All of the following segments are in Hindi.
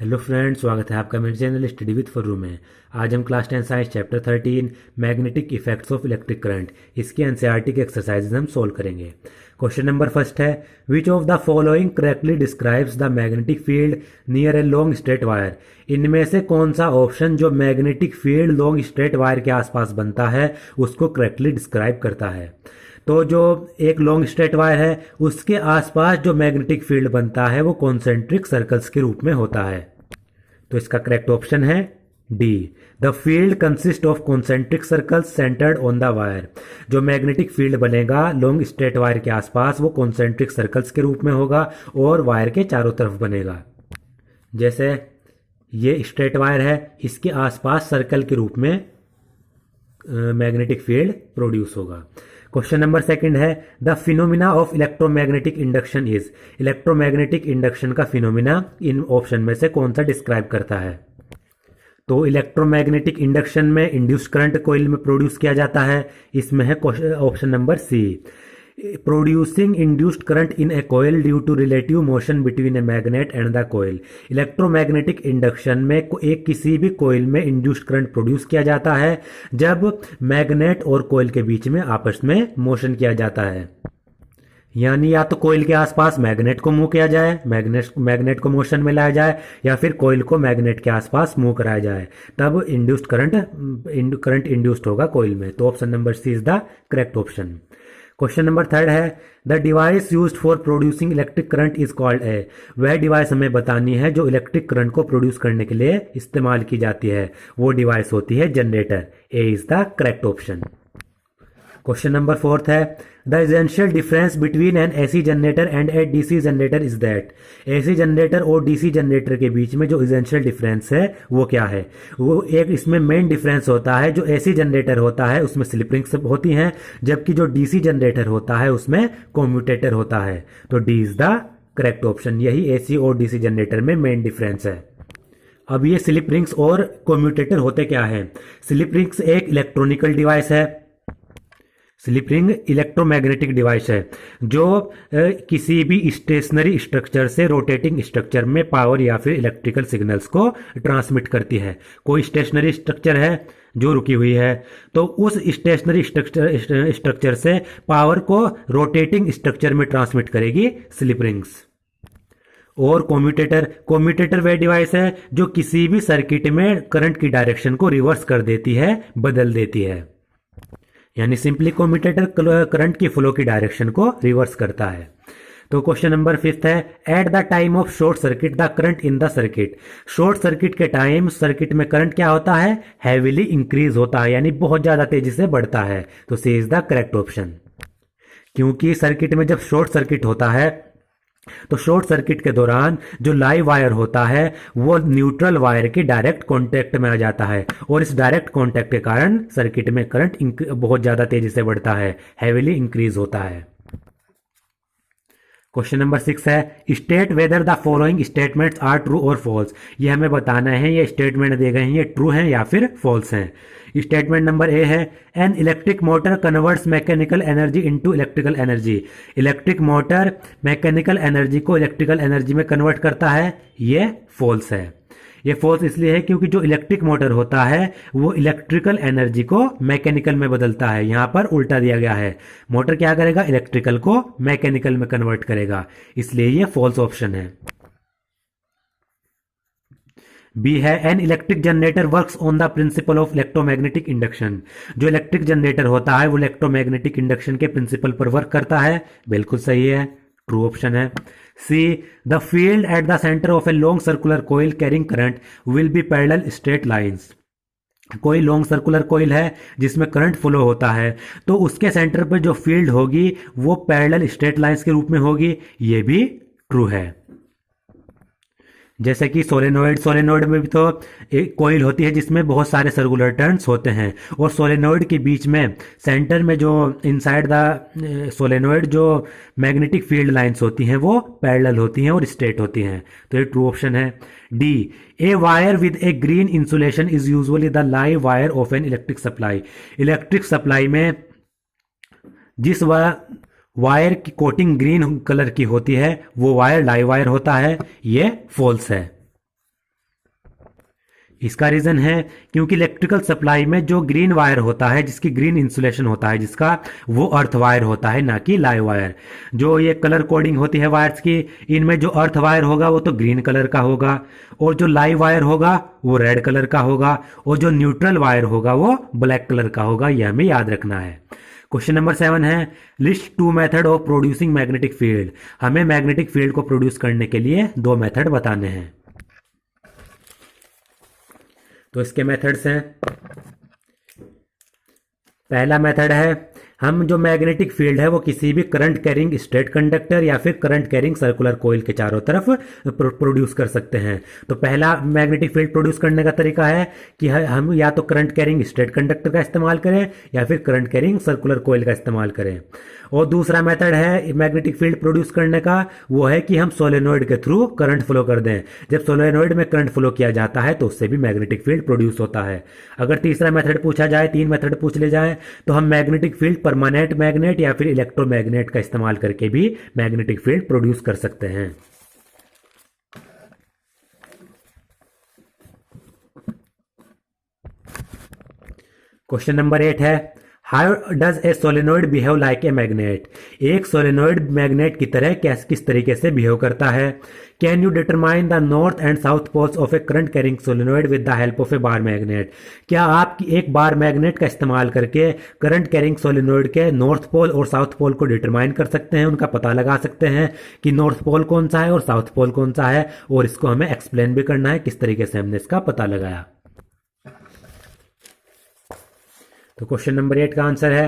हेलो फ्रेंड्स, स्वागत है आपका मेरे चैनल स्टडी विद फर्रू में। आज हम class 10 science chapter 13 magnetic effects of electric current इसकी एनसीईआरटी के एक्सरसाइजेज हम सोल्व करेंगे। क्वेश्चन नंबर फर्स्ट है, which of the following correctly describes the magnetic field near a long straight wire. इनमें से कौन सा ऑप्शन जो magnetic field long straight wire के आसपास बनता है उसको करेक्टली डिस्क्राइब करता है। तो जो एक लॉन्ग स्ट्रेट वायर है उसके आसपास जो मैग्नेटिक फील्ड बनता है वो कॉन्सेंट्रिक सर्कल्स के रूप में होता है। तो इसका करेक्ट ऑप्शन है D, the field consist of concentric circles centred on the wire. जो मैग्नेटिक फील्ड बनेगा लॉन्ग स्ट्रेट वायर के आसपास वो कॉन्सेंट्रिक सर्कल्स के रूप में होगा और वायर के चारों तरफ बनेगा। जैसे ये स्ट्रेट वायर है, इसके आसपास सर्कल के रूप में मैग्नेटिक फील्ड प्रोड्यूस होगा। क्वेश्चन नंबर सेकंड है, the phenomena of electromagnetic induction is. Electromagnetic induction का फिनोमिना इन ऑप्शन में से कौन सा डिस्क्राइब करता है। तो इलेक्ट्रोमैग्नेटिक इंडक्शन में इंड्यूस्ड करंट कॉइल में प्रोड्यूस किया जाता है। इसमें है option number C, producing induced current in a coil due to relative motion between a magnet and the coil. Electromagnetic induction में एक किसी भी कॉइल में इंड्यूस्ड करंट प्रोड्यूस किया जाता है जब मैग्नेट और कॉइल के बीच में आपस में मोशन किया जाता है। यानी या तो कॉइल के आसपास मैग्नेट को मूव किया जाए, मैग्नेट को मोशन में लाया जाए, या फिर कॉइल को मैग्नेट के आसपास मूव कराया जाए, तब इंड्यूस्ड करंट इंड्यूस्ड होगा कॉइल में। तो option number C is the correct option. Question number third है, the device used for producing electric current is called A. वह डिवाइस हमें बतानी है जो इलेक्ट्रिक करंट को प्रोड्यूस करने के लिए इस्तेमाल की जाती है। वो डिवाइस होती है generator. A is the correct option. Question number fourth है, the essential difference between an AC generator and a DC generator is that. AC generator और डीसी जनरेटर के बीच में जो एसेंशियल डिफरेंस है वो क्या है। वो एक इसमें मेन डिफरेंस होता है, जो एसी जनरेटर होता है उसमें स्लिप रिंग्स होती हैं, जबकि जो डीसी जनरेटर होता है उसमें कम्यूटेटर होता है। तो D is the correct option. यही एसी और डीसी जनरेटर में मेन डिफरेंस है। अब ये स्लिप रिंग्स और कम्यूटेटर होते क्या है। स्लिप रिंग्स एक इलेक्ट्रॉनिकल डिवाइस है। स्लिप रिंग इलेक्ट्रोमैग्नेटिक डिवाइस है जो किसी भी स्टेशनरी स्ट्रक्चर से रोटेटिंग स्ट्रक्चर में पावर या फिर इलेक्ट्रिकल सिग्नल्स को ट्रांसमिट करती है। कोई स्टेशनरी स्ट्रक्चर है जो रुकी हुई है, तो उस स्टेशनरी स्ट्रक्चर से पावर को रोटेटिंग स्ट्रक्चर में ट्रांसमिट करेगी स्लिप रिंग्स। और कम्यूटेटर वह डिवाइस है जो किसी भी सर्किट में करंट की डायरेक्शन को रिवर्स कर देती है, बदल देती है। यानी सिंपली कम्यूटेटर करंट की फ्लो की डायरेक्शन को रिवर्स करता है। तो क्वेश्चन नंबर फिफ्थ है, at the time of short circuit the current in the circuit. Short circuit के टाइम सर्किट में करंट क्या होता है, हैवीली इंक्रीज होता है, यानी बहुत ज्यादा तेजी से बढ़ता है। तो सी इज द करेक्ट ऑप्शन। क्योंकि सर्किट में जब शॉर्ट सर्किट होता है तो शॉर्ट सर्किट के दौरान जो लाइव वायर होता है वो न्यूट्रल वायर के डायरेक्ट कांटेक्ट में आ जाता है, और इस डायरेक्ट कांटेक्ट के कारण सर्किट में करंट बहुत ज्यादा तेजी से बढ़ता है, हैवीली इंक्रीज होता है। क्वेश्चन नंबर 6 है, state whether the following statements are true और फॉल्स। ये हमें बताना है ये स्टेटमेंट दिए गए हैं ये ट्रू हैं या फिर फॉल्स हैं। स्टेटमेंट नंबर ए है, an electric motor converts mechanical energy into electrical energy. Electric motor mechanical energy को इलेक्ट्रिकल एनर्जी में कन्वर्ट करता है। ये फॉल्स है। ये फॉल्स इसलिए है क्योंकि जो इलेक्ट्रिक मोटर होता है वो इलेक्ट्रिकल एनर्जी को मैकेनिकल में बदलता है। यहां पर उल्टा दिया गया है, मोटर क्या करेगा, इलेक्ट्रिकल को मैकेनिकल में कन्वर्ट करेगा, इसलिए ये फॉल्स ऑप्शन है। बी है, an electric generator works on the principle of electromagnetic induction. जो इलेक्ट्रिक जनरेटर होता है वो इलेक्ट्रोमैग्नेटिक इंडक्शन के प्रिंसिपल पर वर्क करता है। बिल्कुल सही है, ट्रू ऑप्शन है। C, the field at the centre of a long circular coil carrying current will be parallel straight lines. कोई लॉन्ग सर्कुलर कोइल है जिसमें करंट फ्लो होता है तो उसके सेंटर पर जो फील्ड होगी वो पैरेलल स्ट्रेट लाइंस के रूप में होगी। ये भी ट्रू है। जैसे कि सोलेनोइड में भी तो एक कोइल होती है जिसमें बहुत सारे सर्कुलर टर्न्स होते हैं, और सोलेनोइड के बीच में सेंटर में जो इनसाइड द सोलेनोइड जो मैग्नेटिक फील्ड लाइंस होती हैं वो पैरेलल होती हैं और स्ट्रेट होती हैं। तो ये ट्रू ऑप्शन है। D, a wire with a green insulation is usually the live wire of an electric supply. Electric supply में जिस वायर की कोटिंग ग्रीन कलर की होती है वो वायर लाइव वायर होता है। ये फॉल्स है। इसका रीज़न है क्योंकि इलेक्ट्रिकल सप्लाई में जो ग्रीन वायर होता है, जिसकी ग्रीन इंसुलेशन होता है जिसका, वो अर्थ वायर होता है, ना कि लाइव वायर। जो ये कलर कोडिंग होती है वायर्स की, इनमें जो अर्थ वायर होगा वो तो ग्रीन कलर का होगा, और जो लाइव वायर होगा वो रेड कलर का होगा, और जो न्यूट्रल वायर होगा वो ब्लैक कलर का होगा। यह हमें याद रखना है। क्वेश्चन नंबर 7 है list 2 method of producing magnetic field. हमें मैग्नेटिक फील्ड को प्रोड्यूस करने के लिए 2 मेथड बताने हैं। तो इसके मेथड्स हैं, पहला मेथड है हम जो मैग्नेटिक फील्ड है वो किसी भी करंट कैरिंग स्ट्रेट कंडक्टर या फिर करंट कैरिंग सर्कुलर कॉइल के चारों तरफ प्रोड्यूस कर सकते हैं। तो पहला मैग्नेटिक फील्ड प्रोड्यूस करने का तरीका है कि हम या तो करंट कैरिंग स्ट्रेट कंडक्टर का इस्तेमाल करें या फिर करंट कैरिंग सर्कुलर कॉइल का इस्तेमाल करें। और दूसरा मेथड है मैग्नेटिक फील्ड प्रोड्यूस करने का, वो है कि हम सोलेनोइड के थ्रू करंट फ्लो कर दें। जब सोलेनोइड में करंट फ्लो किया जाता है तो उससे भी मैग्नेटिक फील्ड प्रोड्यूस होता है। अगर तीसरा मेथड पूछा जाए, 3 मेथड पूछ ले जाए, तो हम मैग्नेटिक फील्ड परमानेंट मैग्नेट या फिर इलेक्ट्रोमैग्नेट का इस्तेमाल करके भी मैग्नेटिक फील्ड प्रोड्यूस कर सकते हैं। क्वेश्चन नंबर 8 है how does a solenoid behave like a magnet. एक सोलेनोइड मैग्नेट की तरह किस तरीके से बिहेव करता है। Can you determine the north and south poles of a current carrying solenoid with the help of a bar magnet. क्या आप एक बार मैग्नेट का इस्तेमाल करके करंट कैरिंग सोलेनोइड के नॉर्थ पोल और साउथ पोल को डिटरमाइन कर सकते हैं, उनका पता लगा सकते हैं कि नॉर्थ पोल कौन सा है और साउथ पोल कौन सा है, और इसको हमें एक्सप्लेन भी करना है किस तरीके से हमने इसका पता लगाया। तो क्वेश्चन नंबर 8 का आंसर है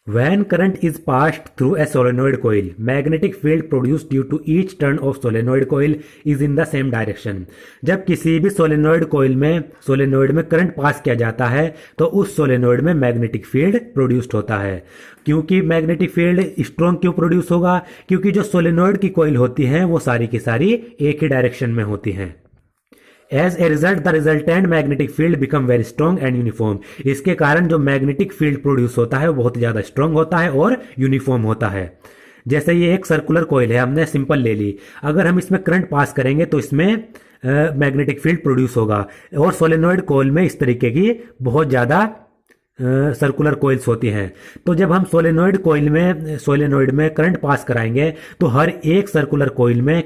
When current is passed through a solenoid coil, magnetic field produced due to each turn of solenoid coil is in the same direction. जब किसी भी सोलेनोइड कोयल में करंट पास किया जाता है तो उस सोलेनोइड में मैग्नेटिक फील्ड प्रोड्यूस्ड होता है। क्योंकि मैग्नेटिक फील्ड स्ट्रॉन्ग क्यों प्रोड्यूस होगा? क्योंकि जो सोलेनोइड की कोयल होती हैं वो सारी की सारी एक ही डायरेक्शन में होती हैं। As a result the resultant magnetic field become very strong and uniform. इसके कारण जो मैग्नेटिक फील्ड प्रोड्यूस होता है वो बहुत ज्यादा स्ट्रॉन्ग होता है और यूनिफॉर्म होता है। जैसे ये एक सर्कुलर कॉइल है, हमने सिंपल ले ली, अगर हम इसमें करंट पास करेंगे तो इसमें मैग्नेटिक फील्ड प्रोड्यूस होगा। और सोलेनोइड कॉइल में इस तरीके की बहुत ज्यादा सर्कुलर कोइल्स होती हैं। तो जब हम सोलेनोइड में करंट पास कराएंगे तो हर एक सर्कुलर कोइल में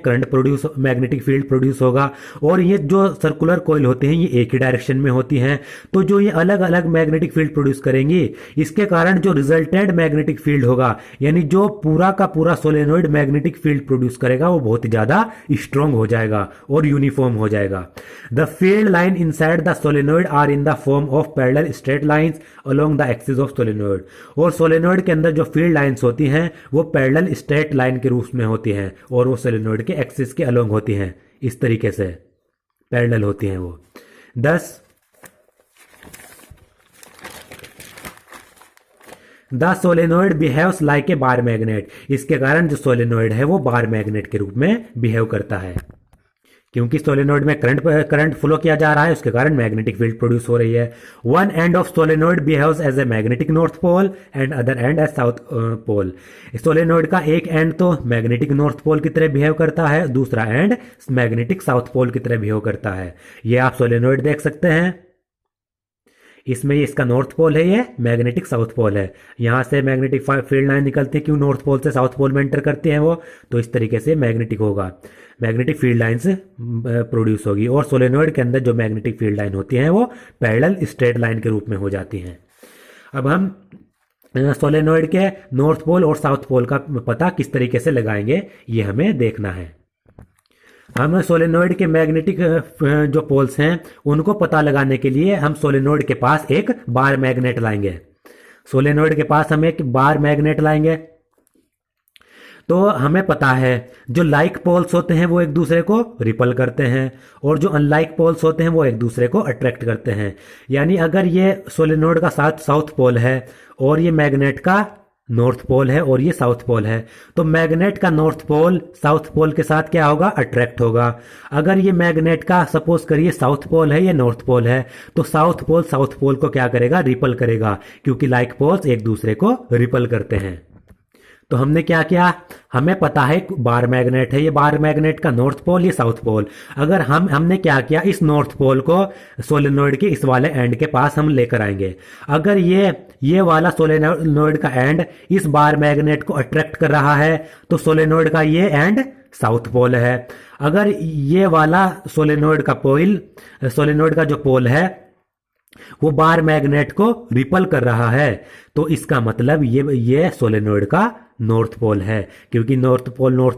मैग्नेटिक फील्ड प्रोड्यूस होगा। और ये जो सर्कुलर कोइल होते हैं ये एक ही डायरेक्शन में होती हैं, तो जो ये अलग अलग मैग्नेटिक फील्ड प्रोड्यूस करेंगी, इसके कारण जो रिजल्टेंट मैग्नेटिक फील्ड होगा, यानी जो पूरा का पूरा सोलेनोइड मैग्नेटिक फील्ड प्रोड्यूस करेगा, वो बहुत ज्यादा स्ट्रॉन्ग हो जाएगा और यूनिफॉर्म हो जाएगा। The field line inside the solenoid are in the form of parallel straight lines along the axis of solenoid. और सोलेनोइड के अंदर जो फील्ड लाइंस होती हैं वो पैरेलल स्ट्रेट लाइन के रूप में होती हैं और वो सोलेनोइड के एक्सिस के अलोंग होती हैं, इस तरीके से पैरेलल होती हैं वो। 10 the solenoid behaves like a bar magnet. इसके कारण जो सोलेनोइड है वो बार मैग्नेट के रूप में बिहेव करता है। क्योंकि सोलेनोइड में करंट फ्लो किया जा रहा है, उसके कारण मैग्नेटिक फील्ड प्रोड्यूस हो रही है। One end of solenoid behaves as a magnetic north pole and other end as south pole. Solenoid का एक एंड तो मैग्नेटिक नॉर्थ पोल की तरह बिहेव करता है, दूसरा एंड मैग्नेटिक साउथ पोल की तरह बिहेव करता है। ये आप सोलेनोइड देख सकते हैं, इसमें ये इसका नॉर्थ पोल है, ये मैग्नेटिक साउथ पोल है। यहां से मैग्नेटिक फील्ड लाइन निकलती है, क्यों नॉर्थ पोल से साउथ पोल में एंटर करती हैं वो, तो इस तरीके से मैग्नेटिक होगा, मैग्नेटिक फील्ड लाइन से प्रोड्यूस होगी। और सोलेनोइड के अंदर जो मैग्नेटिक फील्ड लाइन होती हैं वो पैरेलल स्ट्रेट लाइन के रूप में हो जाती हैं। अब हम सोलेनोइड के नॉर्थ पोल और साउथ पोल का पता किस तरीके से लगाएंगे ये हमें देखना है। हम सोलेनोइड के मैग्नेटिक जो पोल्स हैं उनको पता लगाने के लिए हम सोलेनोइड के पास एक बार मैग्नेट लाएंगे। सोलेनोइड के पास हम एक बार मैग्नेट लाएंगे तो हमें पता है जो लाइक पोल्स होते हैं वो एक दूसरे को रिपल करते हैं और जो अनलाइक पोल्स होते हैं वो एक दूसरे को अट्रैक्ट करते हैं। यानी अगर ये सोलेनोइड का साउथ पोल है और ये मैग्नेट का नॉर्थ पोल है और ये साउथ पोल है, तो मैग्नेट का नॉर्थ पोल साउथ पोल के साथ क्या होगा, अट्रैक्ट होगा। अगर ये मैग्नेट का सपोज करिए साउथ पोल है, ये नॉर्थ पोल है, तो साउथ पोल को क्या करेगा, रिपल करेगा, क्योंकि लाइक पोल्स एक दूसरे को रिपल करते हैं। तो हमने क्या किया, हमें पता है बार मैग्नेट है, ये बार मैग्नेट का नॉर्थ पोल, ये साउथ पोल। अगर हमने क्या किया, इस नॉर्थ पोल को सोलेनोइड के इस वाले एंड के पास हम लेकर आएंगे। अगर ये वाला सोलेनोइड का एंड इस बार मैग्नेट को अट्रैक्ट कर रहा है तो सोलेनोइड का ये एंड साउथ पोल है। अगर ये वाला सोलेनोइड का जो पोल है वो बार मैग्नेट को रिपल कर रहा है, तो इसका मतलब ये सोलेनोइड का नॉर्थ पोल है, क्योंकि नॉर्थ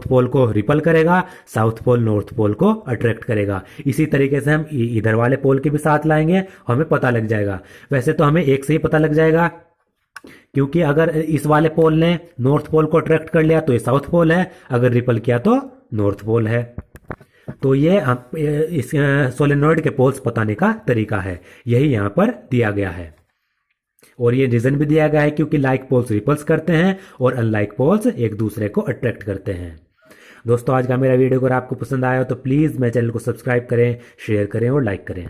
पोल को रिपल करेगा, साउथ पोल नॉर्थ पोल को अट्रैक्ट करेगा। इसी तरीके से हम इधर वाले पोल के भी साथ लाएंगे, हमें पता लग जाएगा। वैसे तो हमें एक से ही पता लग जाएगा, क्योंकि अगर इस वाले पोल ने नॉर्थ पोल को अट्रैक्ट कर लिया तो ये साउथ पोल है, अगर रिपल किया तो नॉर्थ पोल है। तो ये इस सोलेनोइड के पोल्स बताने का तरीका है, यही यहाँ पर दिया गया है। और ये रीजन भी दिया गया है क्योंकि लाइक पोल्स रिपल्स करते हैं और अनलाइक पोल्स एक दूसरे को अट्रैक्ट करते हैं। दोस्तों, आज का मेरा वीडियो अगर आपको पसंद आया हो तो प्लीज़ मेरे चैनल को सब्सक्राइब करें, शेयर करें और लाइक करें।